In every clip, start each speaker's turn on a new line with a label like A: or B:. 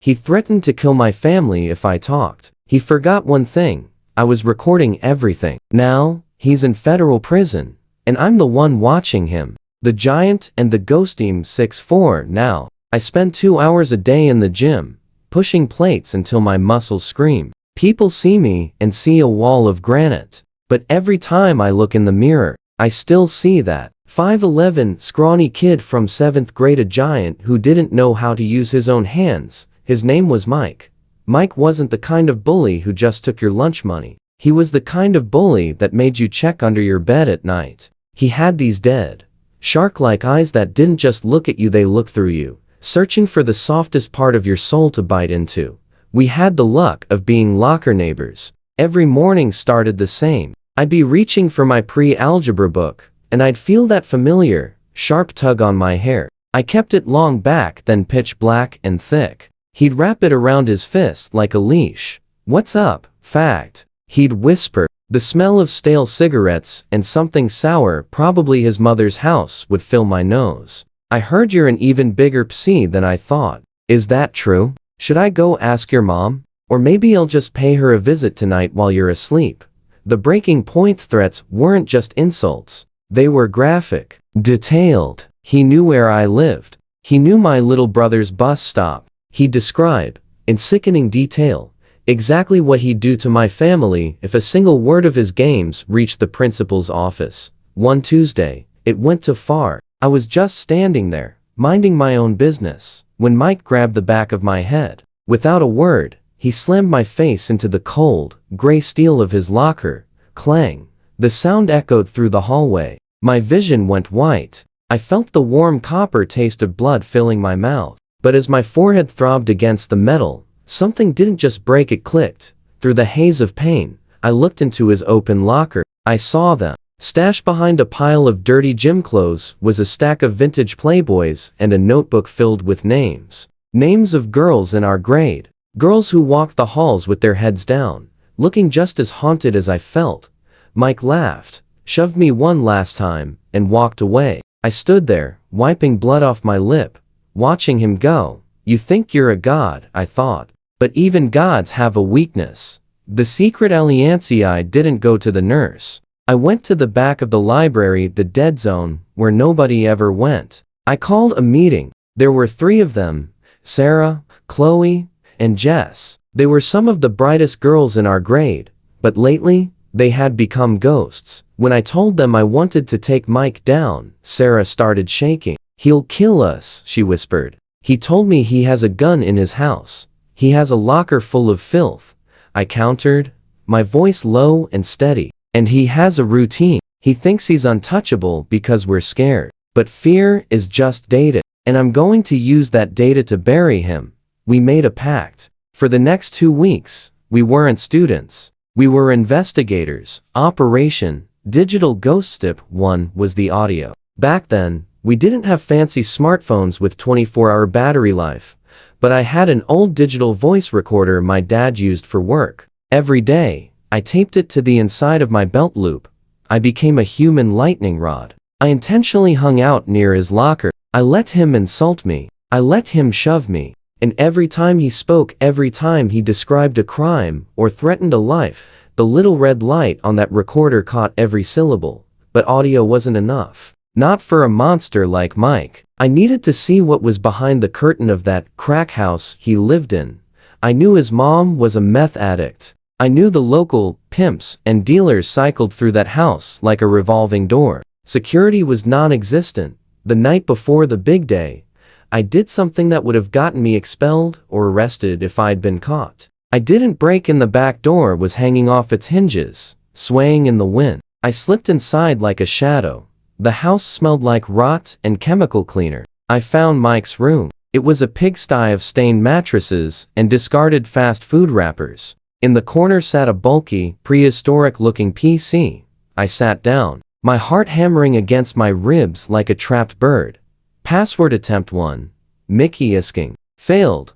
A: He threatened to kill my family if I talked. He forgot one thing. I was recording everything. Now, he's in federal prison, and I'm the one watching him. The giant and the ghost team 6'4" now. I spend 2 hours a day in the gym, pushing plates until my muscles scream. People see me and see a wall of granite. But every time I look in the mirror, I still see that 5'11" scrawny kid from 7th grade, a giant who didn't know how to use his own hands. His name was Mike. Mike wasn't the kind of bully who just took your lunch money. He was the kind of bully that made you check under your bed at night. He had these dead, shark-like eyes that didn't just look at you, they looked through you, searching for the softest part of your soul to bite into. We had the luck of being locker neighbors. Every morning started the same. I'd be reaching for my pre-algebra book, and I'd feel that familiar, sharp tug on my hair. I kept it long back, then pitch black and thick. He'd wrap it around his fist like a leash. "What's up, fact?" he'd whisper. The smell of stale cigarettes and something sour, probably his mother's house, would fill my nose. "I heard you're an even bigger psee than I thought. Is that true? Should I go ask your mom? Or maybe I'll just pay her a visit tonight while you're asleep." The breaking point threats weren't just insults. They were graphic, detailed. He knew where I lived. He knew my little brother's bus stop. He'd describe, in sickening detail, exactly what he'd do to my family if a single word of his games reached the principal's office. One Tuesday, it went too far. I was just standing there, minding my own business, when Mike grabbed the back of my head. Without a word, he slammed my face into the cold, gray steel of his locker. Clang. The sound echoed through the hallway. My vision went white. I felt the warm copper taste of blood filling my mouth. But as my forehead throbbed against the metal, something didn't just break, it clicked. Through the haze of pain, I looked into his open locker. I saw them. Stashed behind a pile of dirty gym clothes was a stack of vintage Playboys and a notebook filled with names. Names of girls in our grade. Girls who walked the halls with their heads down, looking just as haunted as I felt. Mike laughed, shoved me one last time, and walked away. I stood there, wiping blood off my lip, watching him go. You think you're a god, I thought. But even gods have a weakness. The secret alliancei didn't go to the nurse. I went to the back of the library, the dead zone, where nobody ever went. I called a meeting. There were 3 of them, Sarah, Chloe, and Jess. They were some of the brightest girls in our grade, but lately, they had become ghosts. When I told them I wanted to take Mike down, Sarah started shaking. "He'll kill us," she whispered. "He told me he has a gun in his house. He has a locker full of filth," I countered, my voice low and steady. "And he has a routine. He thinks he's untouchable because we're scared. But fear is just data, and I'm going to use that data to bury him." We made a pact. For the next 2 weeks, we weren't students. We were investigators. Operation Digital Ghost Tip 1 was the audio. Back then, we didn't have fancy smartphones with 24-hour battery life, but I had an old digital voice recorder my dad used for work. Every day, I taped it to the inside of my belt loop. I became a human lightning rod. I intentionally hung out near his locker. I let him insult me. I let him shove me. And every time he spoke, every time he described a crime or threatened a life, the little red light on that recorder caught every syllable. But audio wasn't enough. Not for a monster like Mike. I needed to see what was behind the curtain of that crack house he lived in. I knew his mom was a meth addict. I knew the local pimps and dealers cycled through that house like a revolving door. Security was non-existent. The night before the big day, I did something that would have gotten me expelled or arrested if I'd been caught. I didn't break in. The back door was hanging off its hinges, swaying in the wind. I slipped inside like a shadow. The house smelled like rot and chemical cleaner. I found Mike's room. It was a pigsty of stained mattresses and discarded fast food wrappers. In the corner sat a bulky, prehistoric-looking PC. I sat down, my heart hammering against my ribs like a trapped bird. Password attempt 1. Mickey Isking. Failed.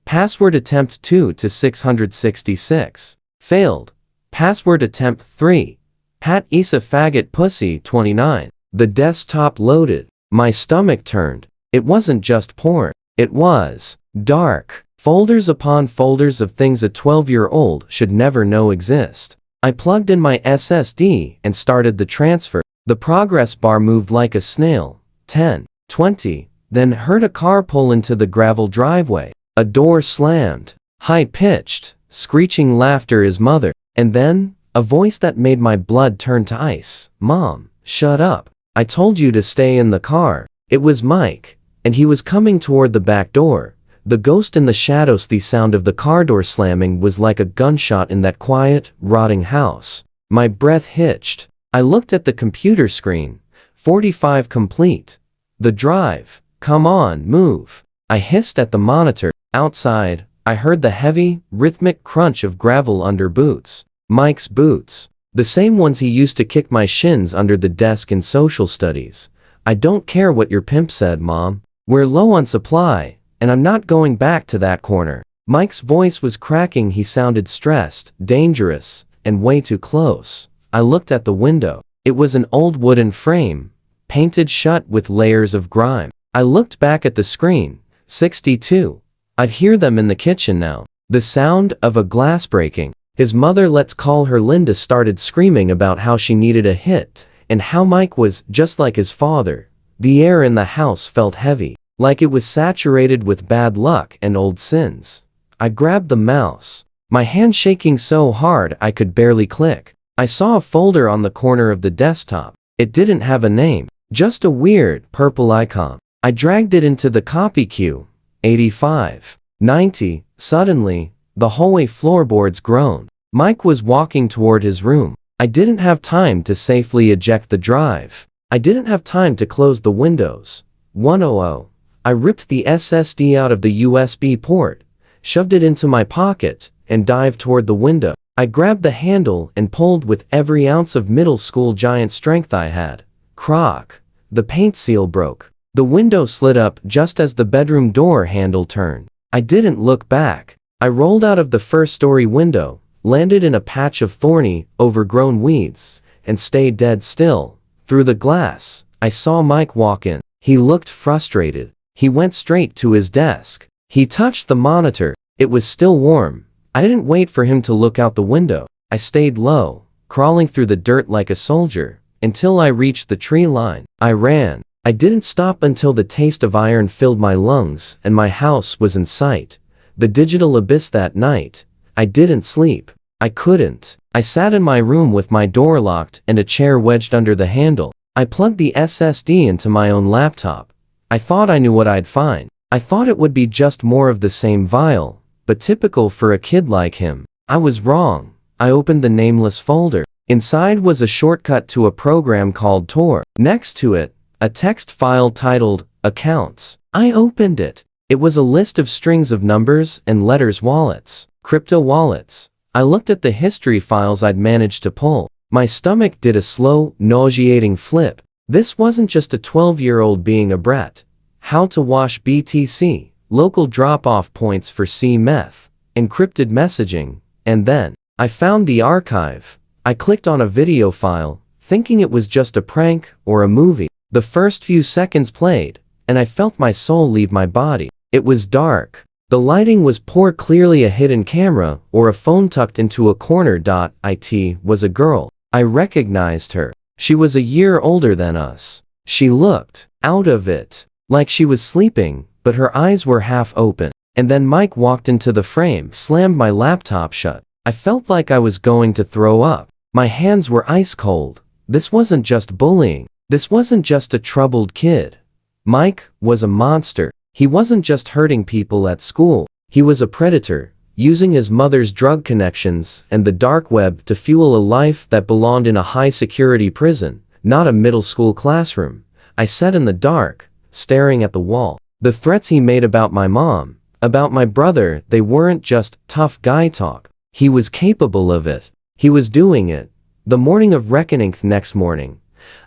A: Password attempt 2 to 666. Failed. Password attempt 3. Pat Isa Faggot Pussy 29. The desktop loaded. My stomach turned. It wasn't just porn. It was dark, Folders upon folders of things a 12-year-old should never know exist. I plugged in my SSD and started the transfer. The progress bar moved like a snail. 10, 20, then heard a car pull into the gravel driveway. A door slammed. High-pitched, screeching laughter is mother. And then, a voice that made my blood turn to ice. Mom, shut up. I told you to stay in the car. It was Mike, and he was coming toward the back door. The ghost in the shadows. The sound of the car door slamming was like a gunshot in that quiet, rotting house. My breath hitched. I looked at the computer screen. 45 complete. The drive. Come on, move. I hissed at the monitor. Outside, I heard the heavy, rhythmic crunch of gravel under boots. Mike's boots. The same ones he used to kick my shins under the desk in social studies. I don't care what your pimp said, Mom. We're low on supply, and I'm not going back to that corner. Mike's voice was cracking. He sounded stressed, dangerous, and way too close. I looked at the window. It was an old wooden frame, painted shut with layers of grime. I looked back at the screen. 62. I'd hear them in the kitchen now. The sound of a glass breaking. His mother, let's call her Linda, started screaming about how she needed a hit, and how Mike was just like his father. The air in the house felt heavy, like it was saturated with bad luck and old sins. I grabbed the mouse, my hand shaking so hard I could barely click. I saw a folder on the corner of the desktop. It didn't have a name, just a weird purple icon. I dragged it into the copy queue. 85. 90. Suddenly, the hallway floorboards groaned. Mike was walking toward his room. I didn't have time to safely eject the drive. I didn't have time to close the windows. 100. I ripped the SSD out of the USB port, shoved it into my pocket, and dived toward the window. I grabbed the handle and pulled with every ounce of middle school giant strength I had. Crock. The paint seal broke. The window slid up just as the bedroom door handle turned. I didn't look back. I rolled out of the first-story window, landed in a patch of thorny, overgrown weeds, and stayed dead still. Through the glass, I saw Mike walk in. He looked frustrated. He went straight to his desk. He touched the monitor. It was still warm. I didn't wait for him to look out the window. I stayed low, crawling through the dirt like a soldier, until I reached the tree line. I ran. I didn't stop until the taste of iron filled my lungs and my house was in sight. The digital abyss. That night, I didn't sleep. I couldn't. I sat in my room with my door locked and a chair wedged under the handle. I plugged the SSD into my own laptop. I thought I knew what I'd find. I thought it would be just more of the same vile, but typical for a kid like him. I was wrong. I opened the nameless folder. Inside was a shortcut to a program called Tor. Next to it, a text file titled, Accounts. I opened it. It was a list of strings of numbers and letters, wallets, crypto wallets. I looked at the history files I'd managed to pull. My stomach did a slow, nauseating flip. This wasn't just a 12-year-old being a brat. How to wash BTC, local drop-off points for C-meth, encrypted messaging, and then I found the archive. I clicked on a video file, thinking it was just a prank or a movie. The first few seconds played, and I felt my soul leave my body. It was dark. The lighting was poor, clearly a hidden camera or a phone tucked into a corner. It was a girl. I recognized her. She was a year older than us. She looked out of it, like she was sleeping, but her eyes were half open. And then Mike walked into the frame, slammed my laptop shut. I felt like I was going to throw up. My hands were ice cold. This wasn't just bullying. This wasn't just a troubled kid. Mike was a monster. He wasn't just hurting people at school. He was a predator, using his mother's drug connections and the dark web to fuel a life that belonged in a high-security prison, not a middle school classroom. I sat in the dark, staring at the wall. The threats he made about my mom, about my brother, they weren't just tough guy talk. He was capable of it. He was doing it. The morning of reckoning. Next morning,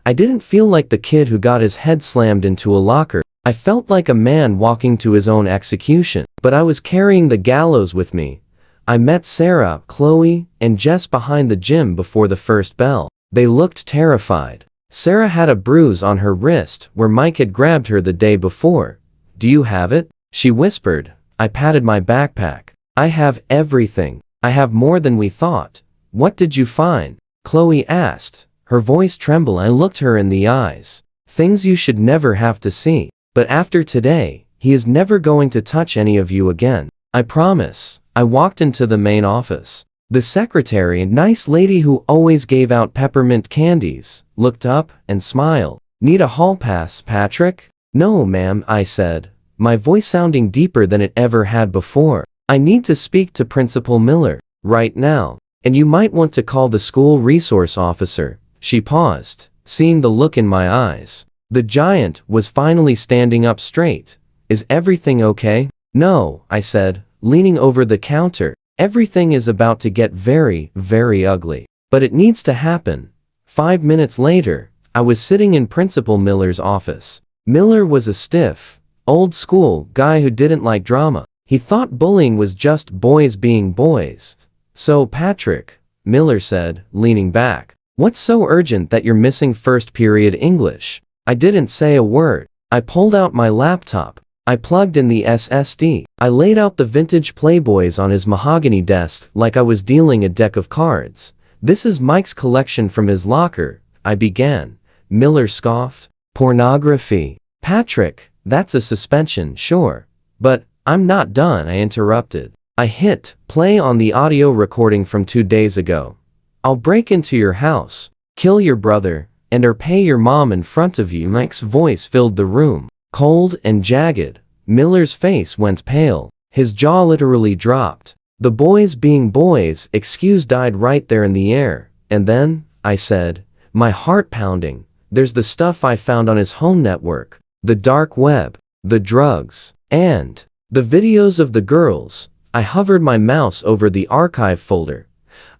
A: I didn't feel like the kid who got his head slammed into a locker. I felt like a man walking to his own execution. But I was carrying the gallows with me. I met Sarah, Chloe, and Jess behind the gym before the first bell. They looked terrified. Sarah had a bruise on her wrist where Mike had grabbed her the day before. Do you have it? She whispered. I patted my backpack. I have everything. I have more than we thought. What did you find? Chloe asked, her voice trembling. I looked her in the eyes. Things you should never have to see. But after today, he is never going to touch any of you again. I promise. I walked into the main office. The secretary, a nice lady who always gave out peppermint candies, looked up and smiled. Need a hall pass, Patrick? No, ma'am, I said, my voice sounding deeper than it ever had before. I need to speak to Principal Miller, right now, and you might want to call the school resource officer. She paused, seeing the look in my eyes. The giant was finally standing up straight. Is everything okay? No, I said, leaning over the counter. Everything is about to get very, very ugly. But it needs to happen. 5 minutes later, I was sitting in Principal Miller's office. Miller was a stiff, old-school guy who didn't like drama. He thought bullying was just boys being boys. So, Patrick, Miller said, leaning back, what's so urgent that you're missing first period English? I didn't say a word. I pulled out my laptop. I plugged in the SSD. I laid out the vintage Playboys on his mahogany desk like I was dealing a deck of cards. This is Mike's collection from his locker, I began. Miller scoffed. Pornography. Patrick, that's a suspension, sure. But I'm not done, I interrupted. I hit play on the audio recording from 2 days ago. I'll break into your house, kill your brother, and or pay your mom in front of you. Mike's voice filled the room, cold and jagged. Miller's face went pale. His jaw literally dropped. The boys being boys excuse died right there in the air. And then, I said, my heart pounding, there's the stuff I found on his home network, the dark web, the drugs, and the videos of the girls. I hovered my mouse over the archive folder.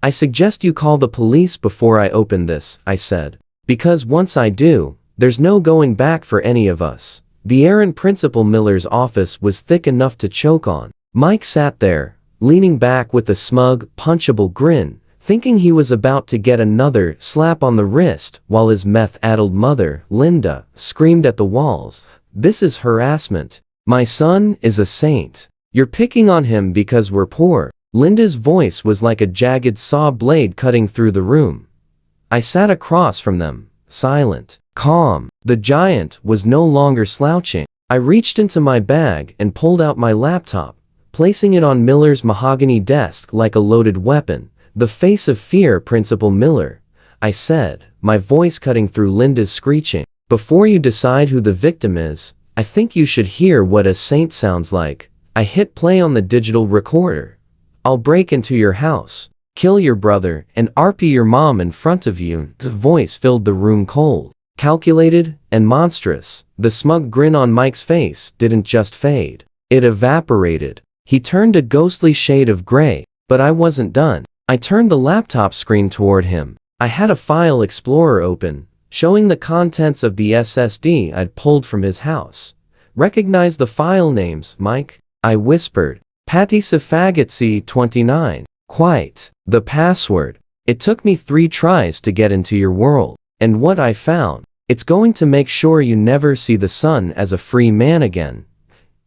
A: I suggest you call the police before I open this, I said. Because once I do, there's no going back for any of us. The air in Principal Miller's office was thick enough to choke on. Mike sat there, leaning back with a smug, punchable grin, thinking he was about to get another slap on the wrist, while his meth-addled mother, Linda, screamed at the walls. This is harassment. My son is a saint. You're picking on him because we're poor. Linda's voice was like a jagged saw blade cutting through the room. I sat across from them, silent, calm. The giant was no longer slouching. I reached into my bag and pulled out my laptop, placing it on Miller's mahogany desk like a loaded weapon. The face of fear, Principal Miller, I said, my voice cutting through Linda's screeching. Before you decide who the victim is, I think you should hear what a saint sounds like. I hit play on the digital recorder. I'll break into your house, kill your brother, and RP your mom in front of you. The voice filled the room cold, calculated, and monstrous. The smug grin on Mike's face didn't just fade. It evaporated. He turned a ghostly shade of gray, but I wasn't done. I turned the laptop screen toward him. I had a file explorer open, showing the contents of the SSD I'd pulled from his house. Recognize the file names, Mike? I whispered. Patty Safagatsi 29. Quite. The password. It took me 3 tries to get into your world. And what I found, it's going to make sure you never see the sun as a free man again.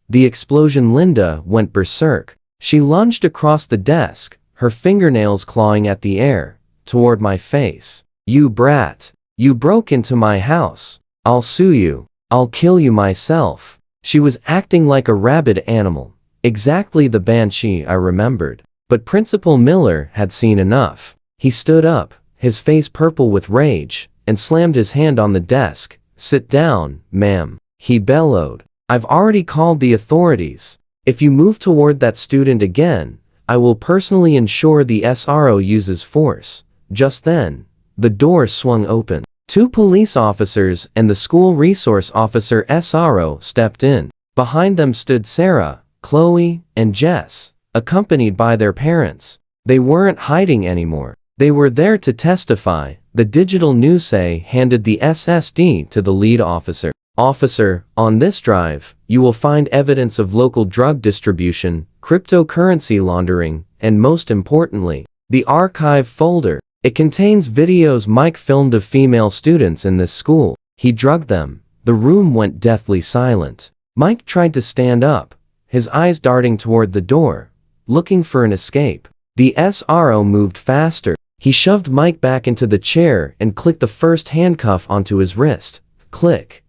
A: The explosion. Linda went berserk. She lunged across the desk, her fingernails clawing at the air, toward my face. You brat. You broke into my house. I'll sue you. I'll kill you myself. She was acting like a rabid animal. Exactly the banshee I remembered. But Principal Miller had seen enough. He stood up, his face purple with rage, and slammed his hand on the desk. Sit down, ma'am, he bellowed. I've already called the authorities. If you move toward that student again, I will personally ensure the SRO uses force. Just then, the door swung open. 2 police officers and the school resource officer SRO stepped in. Behind them stood Sarah, Chloe, and Jess, accompanied by their parents. They weren't hiding anymore. They were there to testify. The digital newsay handed the SSD to the lead officer. Officer, on this drive, you will find evidence of local drug distribution, cryptocurrency laundering, and most importantly, the archive folder. It contains videos Mike filmed of female students in this school. He drugged them. The room went deathly silent. Mike tried to stand up, his eyes darting toward the door, looking for an escape. The SRO moved faster. He shoved Mike back into the chair and clicked the first handcuff onto his wrist. Click.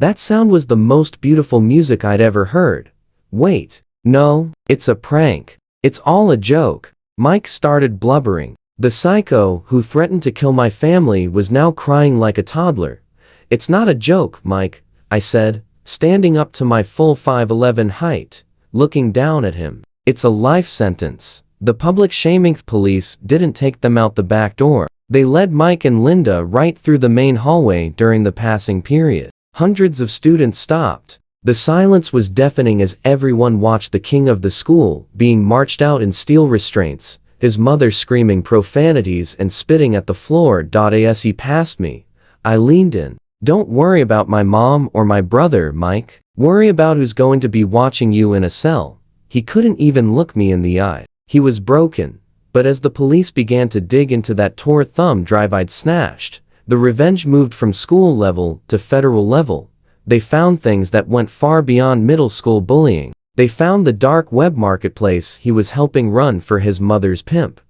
A: That sound was the most beautiful music I'd ever heard. Wait. No, it's a prank. It's all a joke. Mike started blubbering. The psycho who threatened to kill my family was now crying like a toddler. It's not a joke, Mike, I said, standing up to my full 5'11" height, looking down at him. It's a life sentence. The public shaming police didn't take them out the back door. They led Mike and Linda right through the main hallway during the passing period. Hundreds of students stopped. The silence was deafening as everyone watched the king of the school being marched out in steel restraints, his mother screaming profanities and spitting at the floor. As he passed me, I leaned in. Don't worry about my mom or my brother, Mike. Worry about who's going to be watching you in a cell. He couldn't even look me in the eye. He was broken. But as the police began to dig into that tore thumb drive I'd snatched, the revenge moved from school level to federal level. They found things that went far beyond middle school bullying. They found the dark web marketplace he was helping run for his mother's pimp.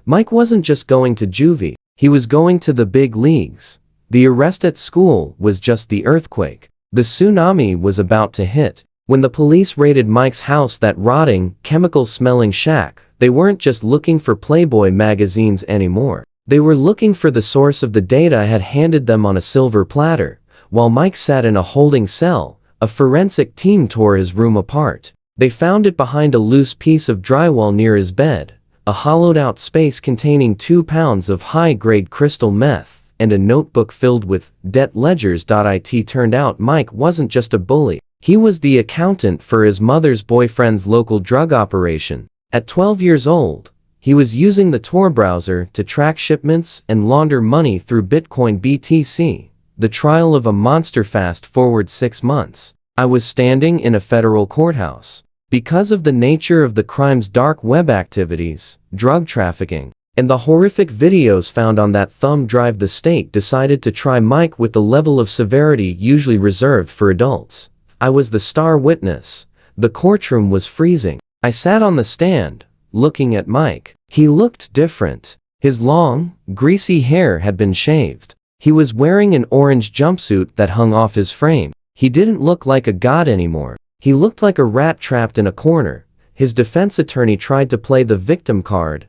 A: Mike wasn't just going to juvie. He was going to the big leagues. The arrest at school was just the earthquake. The tsunami was about to hit. When the police raided Mike's house, that rotting, chemical-smelling shack, they weren't just looking for Playboy magazines anymore. They were looking for the source of the data I had handed them on a silver platter. While Mike sat in a holding cell, a forensic team tore his room apart. They found it behind a loose piece of drywall near his bed, a hollowed-out space containing 2 pounds of high-grade crystal meth, and a notebook filled with debt ledgers. It turned out Mike wasn't just a bully. He was the accountant for his mother's boyfriend's local drug operation. At 12 years old, he was using the Tor browser to track shipments and launder money through Bitcoin BTC. The trial of a monster. Fast forward 6 months. I was standing in a federal courthouse. Because of the nature of the crime's dark web activities, drug trafficking, and the horrific videos found on that thumb drive, the state decided to try Mike with the level of severity usually reserved for adults. I was the star witness. The courtroom was freezing. I sat on the stand, looking at Mike. He looked different. His long, greasy hair had been shaved. He was wearing an orange jumpsuit that hung off his frame. He didn't look like a god anymore. He looked like a rat trapped in a corner. His defense attorney tried to play the victim card.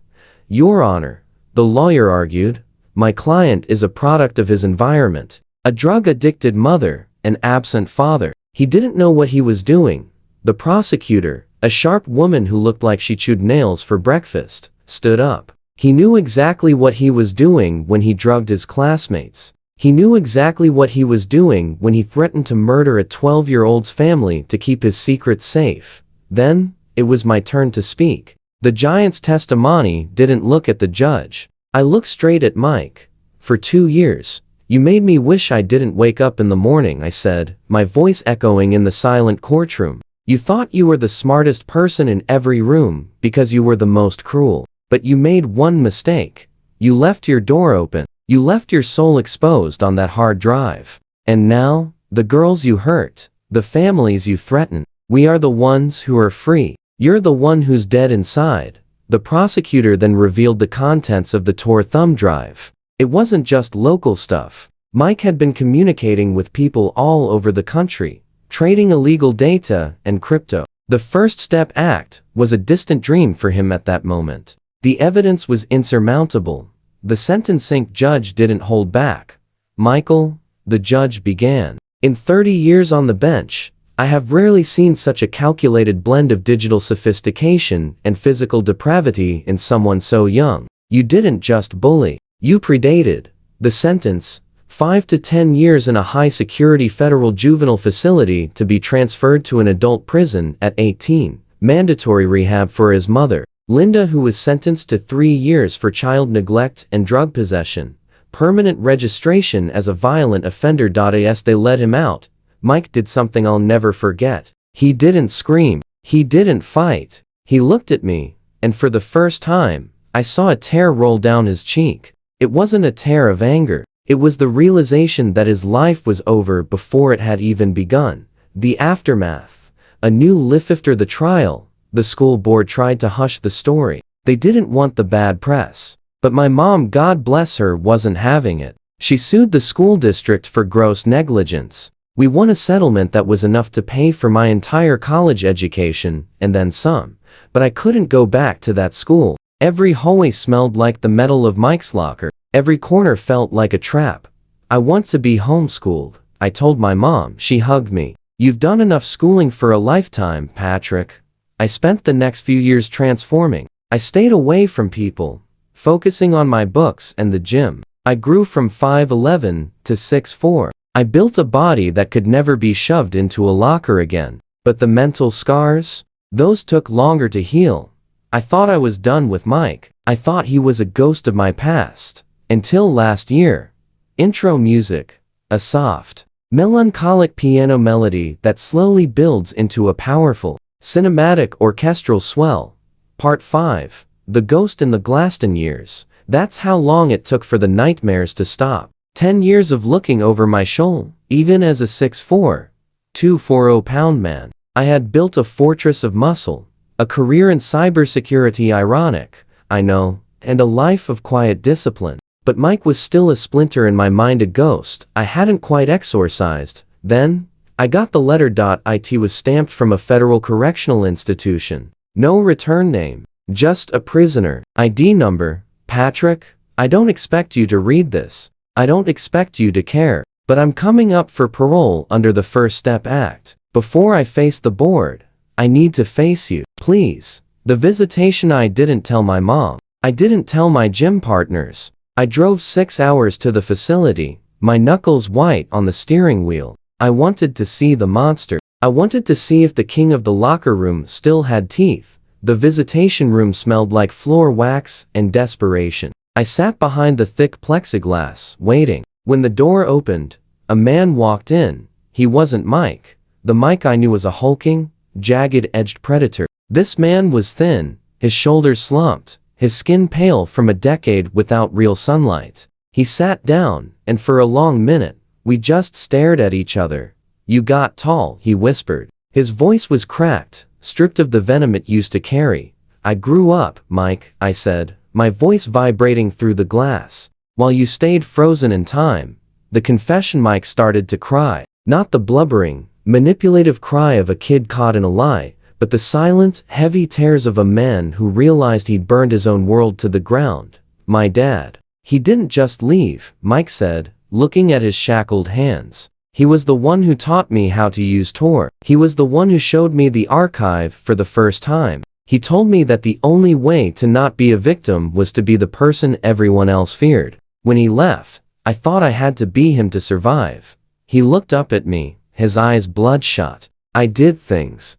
A: Your Honor, the lawyer argued, my client is a product of his environment. A drug-addicted mother, an absent father. He didn't know what he was doing. The prosecutor, a sharp woman who looked like she chewed nails for breakfast, stood up. He knew exactly what he was doing when he drugged his classmates. He knew exactly what he was doing when he threatened to murder a 12-year-old's family to keep his secrets safe. Then, it was my turn to speak. The giant's testimony didn't look at the judge. I looked straight at Mike. For 2 years, you made me wish I didn't wake up in the morning, I said, my voice echoing in the silent courtroom. You thought you were the smartest person in every room because you were the most cruel. But you made one mistake. You left your door open. You left your soul exposed on that hard drive. And now, the girls you hurt, the families you threaten, we are the ones who are free. You're the one who's dead inside. The prosecutor then revealed the contents of the Tor thumb drive. It wasn't just local stuff. Mike had been communicating with people all over the country, trading illegal data and crypto. The First Step Act was a distant dream for him at that moment. The evidence was insurmountable. The sentencing judge didn't hold back. Michael, the judge began. In 30 years on the bench, I have rarely seen such a calculated blend of digital sophistication and physical depravity in someone so young. You didn't just bully. You predated. The sentence, 5 to 10 years in a high-security federal juvenile facility to be transferred to an adult prison at 18. Mandatory rehab for his mother, Linda, who was sentenced to 3 years for child neglect and drug possession. Permanent registration as a violent offender. As they let him out, Mike did something I'll never forget. He didn't scream. He didn't fight. He looked at me, and for the first time, I saw a tear roll down his cheek. It wasn't a tear of anger. It was the realization that his life was over before it had even begun. The aftermath. A new lift after the trial. The school board tried to hush the story. They didn't want the bad press. But my mom, God bless her, wasn't having it. She sued the school district for gross negligence. We won a settlement that was enough to pay for my entire college education, and then some. But I couldn't go back to that school. Every hallway smelled like the metal of Mike's locker. Every corner felt like a trap. I want to be homeschooled, I told my mom. She hugged me. You've done enough schooling for a lifetime, Patrick. I spent the next few years transforming. I stayed away from people, focusing on my books and the gym. I grew from 5'11" to 6'4". I built a body that could never be shoved into a locker again. But the mental scars? Those took longer to heal. I thought I was done with Mike. I thought he was a ghost of my past. Until last year. Intro music. A soft, melancholic piano melody that slowly builds into a powerful, cinematic orchestral swell. Part 5. The Ghost in the Glaston Years. That's how long it took for the nightmares to stop. 10 years of looking over my shoulder. Even as a 6'4", 240-pound man, I had built a fortress of muscle, a career in cybersecurity, ironic, I know, and a life of quiet discipline. But Mike was still a splinter in my mind, a ghost I hadn't quite exorcised. Then, I got the letter. It was stamped from a federal correctional institution. No return name. Just a prisoner ID number. Patrick, I don't expect you to read this. I don't expect you to care. But I'm coming up for parole under the First Step Act. Before I face the board, I need to face you. Please. The visitation. I didn't tell my mom. I didn't tell my gym partners. I drove 6 hours to the facility, my knuckles white on the steering wheel. I wanted to see the monster. I wanted to see if the king of the locker room still had teeth. The visitation room smelled like floor wax and desperation. I sat behind the thick plexiglass, waiting. When the door opened, a man walked in. He wasn't Mike. The Mike I knew was a hulking, jagged-edged predator. This man was thin, his shoulders slumped, his skin pale from a decade without real sunlight. He sat down, and for a long minute, we just stared at each other. You got tall, he whispered. His voice was cracked, stripped of the venom it used to carry. I grew up, Mike, I said, my voice vibrating through the glass. While you stayed frozen in time. The confession. Mike started to cry. Not the blubbering, manipulative cry of a kid caught in a lie, but the silent, heavy tears of a man who realized he'd burned his own world to the ground. My dad. He didn't just leave, Mike said, looking at his shackled hands. He was the one who taught me how to use Tor. He was the one who showed me the archive for the first time. He told me that the only way to not be a victim was to be the person everyone else feared. When he left, I thought I had to be him to survive. He looked up at me, his eyes bloodshot. I did things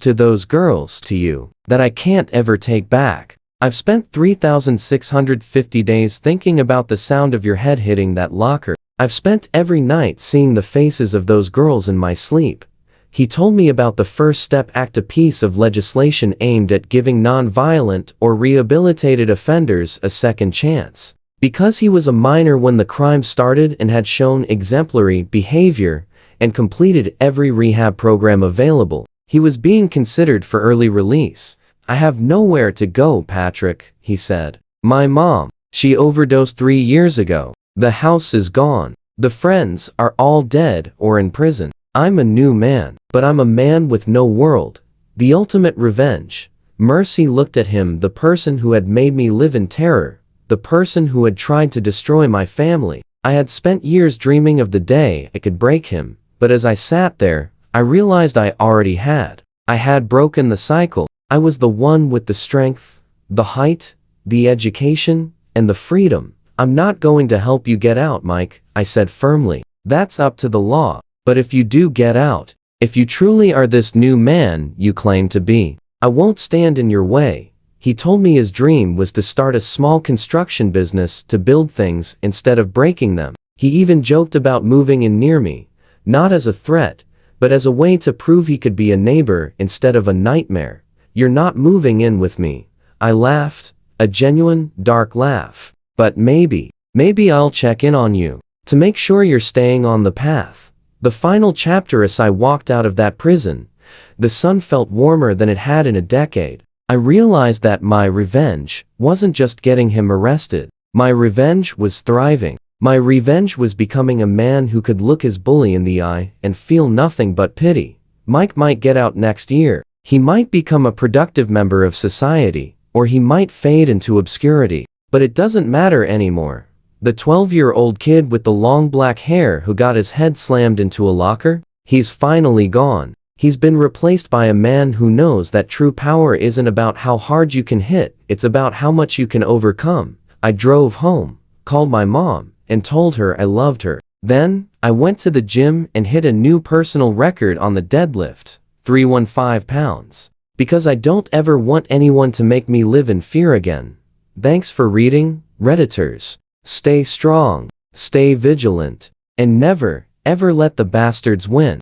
A: to those girls, to you, that I can't ever take back. I've spent 3,650 days thinking about the sound of your head hitting that locker. I've spent every night seeing the faces of those girls in my sleep. He told me about the First Step Act, a piece of legislation aimed at giving non-violent or rehabilitated offenders a second chance. Because he was a minor when the crime started and had shown exemplary behavior and completed every rehab program available, he was being considered for early release. I have nowhere to go, Patrick, he said. My mom, she overdosed 3 years ago. The house is gone. The friends are all dead or in prison. I'm a new man, but I'm a man with no world. The ultimate revenge. Mercy looked at him, the person who had made me live in terror, the person who had tried to destroy my family. I had spent years dreaming of the day I could break him, but as I sat there, I realized I already had. I had broken the cycle. I was the one with the strength, the height, the education, and the freedom. I'm not going to help you get out, Mike, I said firmly. That's up to the law. But if you do get out, if you truly are this new man you claim to be, I won't stand in your way. He told me his dream was to start a small construction business to build things instead of breaking them. He even joked about moving in near me, not as a threat, but as a way to prove he could be a neighbor instead of a nightmare. You're not moving in with me. I laughed, a genuine, dark laugh. But maybe I'll check in on you, to make sure you're staying on the path. The final chapter. As I walked out of that prison, The sun felt warmer than it had in a decade. I realized that my revenge wasn't just getting him arrested. My revenge was thriving. My revenge was becoming a man who could look his bully in the eye and feel nothing but pity. Mike might get out next year. He might become a productive member of society, or he might fade into obscurity. But it doesn't matter anymore. The 12-year-old kid with the long black hair who got his head slammed into a locker? He's finally gone. He's been replaced by a man who knows that true power isn't about how hard you can hit, it's about how much you can overcome. I drove home, called my mom, and told her I loved her. Then, I went to the gym and hit a new personal record on the deadlift, 315 pounds. Because I don't ever want anyone to make me live in fear again. Thanks for reading, Redditors. Stay strong, stay vigilant, and never, ever let the bastards win.